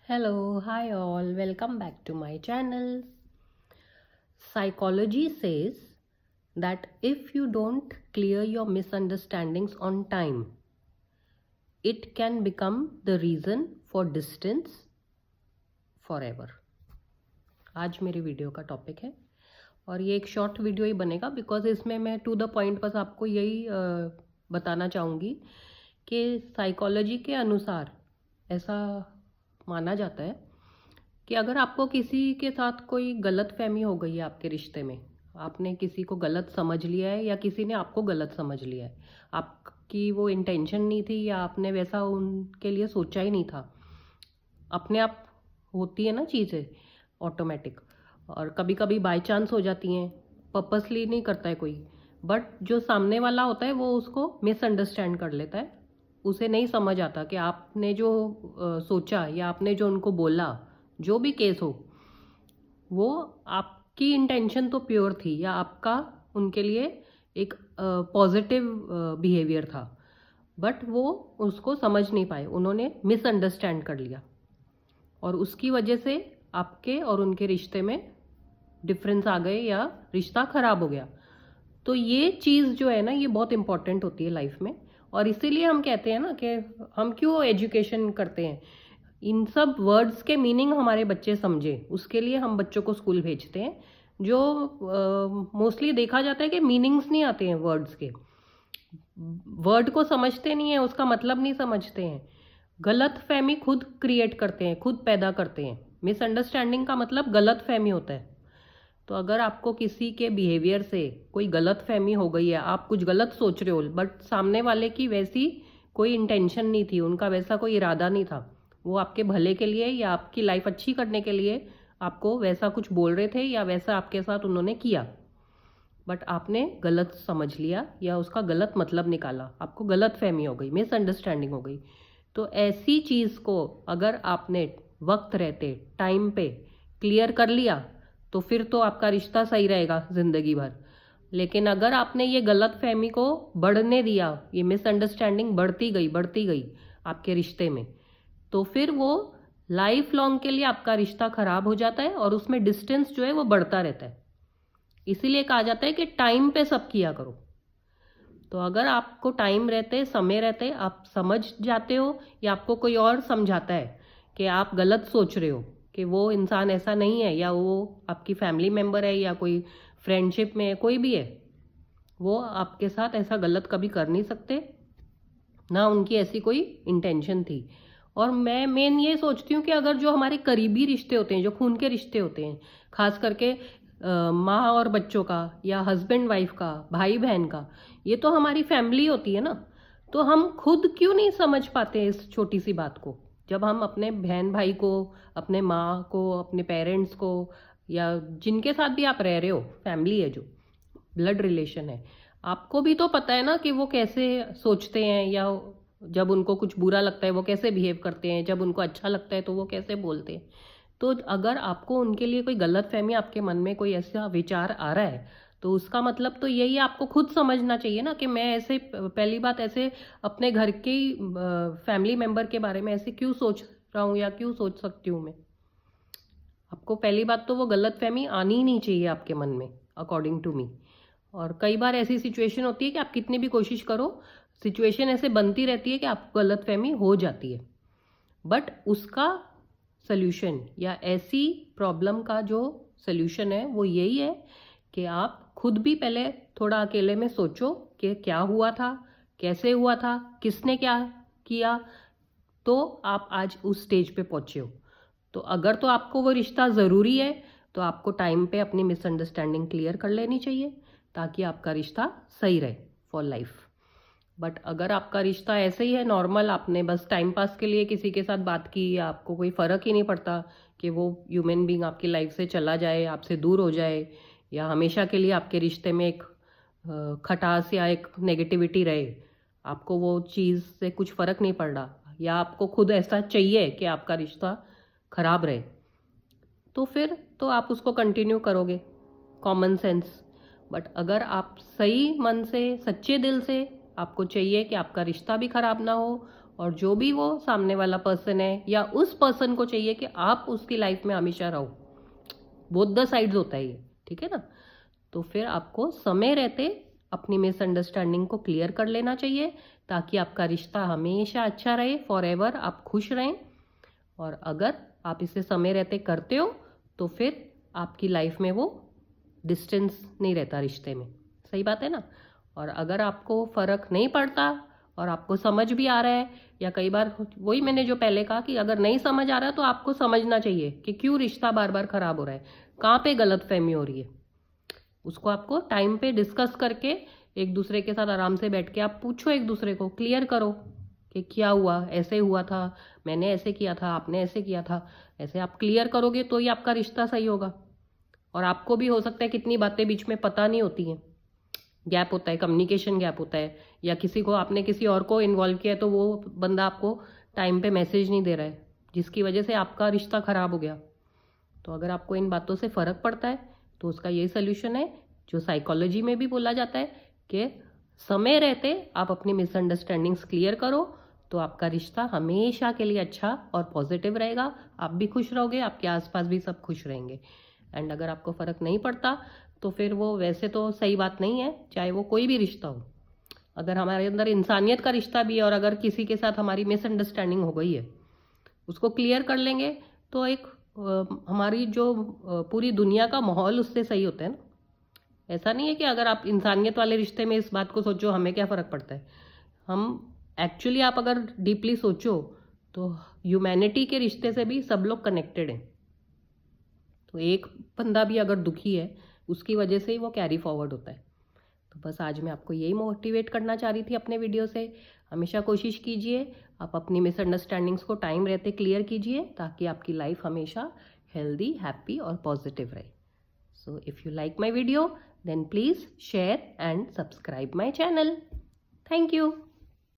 Hello, hi all, welcome back to my channel. Psychology says that if you don't clear your misunderstandings on time, it can become the reason for distance forever. आज मेरे video का topic है और ये एक short video ही बनेगा because इसमें मैं टू द पॉइंट बस आपको यही बताना चाहूँगी कि साइकोलॉजी के अनुसार ऐसा माना जाता है कि अगर आपको किसी के साथ कोई गलत फहमी हो गई है आपके रिश्ते में, आपने किसी को गलत समझ लिया है या किसी ने आपको गलत समझ लिया है, आपकी वो इंटेंशन नहीं थी या आपने वैसा उनके लिए सोचा ही नहीं था, अपने आप होती है ना चीज़ें ऑटोमेटिक, और कभी कभी बाय चांस हो जाती हैं, पर्पसली नहीं करता है कोई, बट जो सामने वाला होता है वो उसको मिसअंडरस्टैंड कर लेता है, उसे नहीं समझ आता कि आपने जो सोचा या आपने जो उनको बोला, जो भी केस हो, वो आपकी इंटेंशन तो प्योर थी या आपका उनके लिए एक पॉजिटिव बिहेवियर था, बट वो उसको समझ नहीं पाए, उन्होंने मिसअंडरस्टैंड कर लिया और उसकी वजह से आपके और उनके रिश्ते में डिफरेंस आ गए या रिश्ता खराब हो गया। तो ये चीज़ जो है ना, ये बहुत इंपॉर्टेंट होती है लाइफ में, और इसीलिए हम कहते हैं ना कि हम क्यों एजुकेशन करते हैं, इन सब वर्ड्स के मीनिंग हमारे बच्चे समझे, उसके लिए हम बच्चों को स्कूल भेजते हैं। जो मोस्टली देखा जाता है कि मीनिंग्स नहीं आते हैं वर्ड्स के, वर्ड को समझते नहीं है, उसका मतलब नहीं समझते हैं, गलत फहमी खुद क्रिएट करते हैं, खुद पैदा करते हैं। मिसअंडरस्टैंडिंग का मतलब गलत फहमी होता है। तो अगर आपको किसी के बिहेवियर से कोई गलत फहमी हो गई है, आप कुछ गलत सोच रहे हो, बट सामने वाले की वैसी कोई इंटेंशन नहीं थी, उनका वैसा कोई इरादा नहीं था, वो आपके भले के लिए या आपकी लाइफ अच्छी करने के लिए आपको वैसा कुछ बोल रहे थे या वैसा आपके साथ उन्होंने किया, बट आपने गलत समझ लिया या उसका गलत मतलब निकाला, आपको गलत फहमी हो गई, मिसअंडरस्टैंडिंग हो गई। तो ऐसी चीज़ को अगर आपने वक्त रहते टाइम पे क्लियर कर लिया तो फिर तो आपका रिश्ता सही रहेगा ज़िंदगी भर। लेकिन अगर आपने ये गलत फहमी को बढ़ने दिया, ये मिसअंडरस्टैंडिंग बढ़ती गई आपके रिश्ते में, तो फिर वो लाइफ लॉन्ग के लिए आपका रिश्ता खराब हो जाता है और उसमें डिस्टेंस जो है वो बढ़ता रहता है। इसीलिए कहा जाता है कि टाइम पे सब किया करो। तो अगर आपको टाइम रहते, समय रहते, आप समझ जाते हो या आपको कोई और समझाता है कि आप गलत सोच रहे हो, कि वो इंसान ऐसा नहीं है, या वो आपकी फैमिली मेम्बर है या कोई फ्रेंडशिप में है, कोई भी है, वो आपके साथ ऐसा गलत कभी कर नहीं सकते, ना उनकी ऐसी कोई इंटेंशन थी। और मैं मेन ये सोचती हूँ कि अगर जो हमारे करीबी रिश्ते होते हैं, जो खून के रिश्ते होते हैं, खास करके माँ और बच्चों का या हस्बैंड वाइफ का, भाई बहन का, ये तो हमारी फैमिली होती है ना। तो हम खुद क्यों नहीं समझ पाते इस छोटी सी बात को, जब हम अपने बहन भाई को, अपने माँ को, अपने पेरेंट्स को, या जिनके साथ भी आप रह रहे हो, फैमिली है जो ब्लड रिलेशन है, आपको भी तो पता है ना कि वो कैसे सोचते हैं, या जब उनको कुछ बुरा लगता है वो कैसे बिहेव करते हैं, जब उनको अच्छा लगता है तो वो कैसे बोलते हैं। तो अगर आपको उनके लिए कोई गलत फहमी, आपके मन में कोई ऐसा विचार आ रहा है, तो उसका मतलब तो यही आपको खुद समझना चाहिए ना कि मैं ऐसे, पहली बात, ऐसे अपने घर के फैमिली मेंबर के बारे में ऐसे क्यों सोच रहा हूँ या क्यों सोच सकती हूँ मैं। आपको पहली बात तो वो गलत फहमी आनी ही नहीं चाहिए आपके मन में, अकॉर्डिंग टू मी। और कई बार ऐसी सिचुएशन होती है कि आप कितनी भी कोशिश करो, सिचुएशन ऐसे बनती रहती है कि आपको गलत फहमी हो जाती है, बट उसका सल्यूशन या ऐसी प्रॉब्लम का जो सल्यूशन है वो यही है कि आप खुद भी पहले थोड़ा अकेले में सोचो कि क्या हुआ था, कैसे हुआ था, किसने क्या किया, तो आप आज उस स्टेज पे पहुंचे हो। तो अगर तो आपको वो रिश्ता ज़रूरी है तो आपको टाइम पे अपनी मिसअंडरस्टैंडिंग क्लियर कर लेनी चाहिए, ताकि आपका रिश्ता सही रहे फॉर लाइफ। बट अगर आपका रिश्ता ऐसे ही है नॉर्मल, आपने बस टाइम पास के लिए किसी के साथ बात की, या आपको कोई फ़र्क ही नहीं पड़ता कि वो ह्यूमन बीइंग आपकी लाइफ से चला जाए, आपसे दूर हो जाए, या हमेशा के लिए आपके रिश्ते में एक खटास या एक नेगेटिविटी रहे, आपको वो चीज़ से कुछ फ़र्क नहीं पड़ रहा, या आपको खुद ऐसा चाहिए कि आपका रिश्ता खराब रहे, तो फिर तो आप उसको कंटिन्यू करोगे, कॉमन सेंस। बट अगर आप सही मन से, सच्चे दिल से, आपको चाहिए कि आपका रिश्ता भी खराब ना हो और जो भी वो सामने वाला पर्सन है या उस पर्सन को चाहिए कि आप उसकी लाइफ में हमेशा रहो, बोथ द साइड्स होता है ये, ठीक है ना। तो फिर आपको समय रहते अपनी मिसअंडरस्टैंडिंग को क्लियर कर लेना चाहिए ताकि आपका रिश्ता हमेशा अच्छा रहे, फॉर एवर आप खुश रहें। और अगर आप इसे समय रहते करते हो तो फिर आपकी लाइफ में वो डिस्टेंस नहीं रहता रिश्ते में, सही बात है ना। और अगर आपको फ़र्क नहीं पड़ता और आपको समझ भी आ रहा है, या कई बार वही मैंने जो पहले कहा कि अगर नहीं समझ आ रहा तो आपको समझना चाहिए कि क्यों रिश्ता बार बार ख़राब हो रहा है, कहाँ पे गलतफहमी हो रही है। उसको आपको टाइम पे डिस्कस करके एक दूसरे के साथ आराम से बैठ के आप पूछो, एक दूसरे को क्लियर करो कि क्या हुआ, ऐसे हुआ था, मैंने ऐसे किया था, आपने ऐसे किया था। ऐसे आप क्लियर करोगे तो ही आपका रिश्ता सही होगा। और आपको भी हो सकता है कितनी बातें बीच में पता नहीं होती हैं, गैप होता है, कम्युनिकेशन गैप होता है, या किसी को आपने किसी और को इन्वॉल्व किया है तो वो बंदा आपको टाइम पे मैसेज नहीं दे रहा है, जिसकी वजह से आपका रिश्ता ख़राब हो गया। तो अगर आपको इन बातों से फ़र्क पड़ता है तो उसका यही सोल्यूशन है जो साइकोलॉजी में भी बोला जाता है कि समय रहते आप अपनी मिसअंडरस्टैंडिंग्स क्लियर करो तो आपका रिश्ता हमेशा के लिए अच्छा और पॉजिटिव रहेगा। आप भी खुश रहोगे, आपके आसपास भी सब खुश रहेंगे। एंड अगर आपको फ़र्क नहीं पड़ता तो फिर वो वैसे तो सही बात नहीं है, चाहे वो कोई भी रिश्ता हो। अगर हमारे अंदर इंसानियत का रिश्ता भी है और अगर किसी के साथ हमारी मिसअंडरस्टैंडिंग हो गई है, उसको क्लियर कर लेंगे तो एक हमारी जो पूरी दुनिया का माहौल उससे सही होता है ना। ऐसा नहीं है कि अगर आप इंसानियत वाले रिश्ते में इस बात को सोचो हमें क्या फ़र्क पड़ता है। हम एक्चुअली आप अगर डीपली सोचो तो ह्यूमैनिटी के रिश्ते से भी सब लोग कनेक्टेड हैं। तो एक बंदा भी अगर दुखी है उसकी वजह से ही वो कैरी फॉरवर्ड होता है। तो बस आज मैं आपको यही मोटिवेट करना चाह रही थी अपने वीडियो से। हमेशा कोशिश कीजिए आप अपनी मिसअंडरस्टैंडिंग्स को टाइम रहते क्लियर कीजिए ताकि आपकी लाइफ हमेशा हेल्दी, हैप्पी और पॉजिटिव रहे। So if you like my video, then please share and subscribe my channel. Thank you.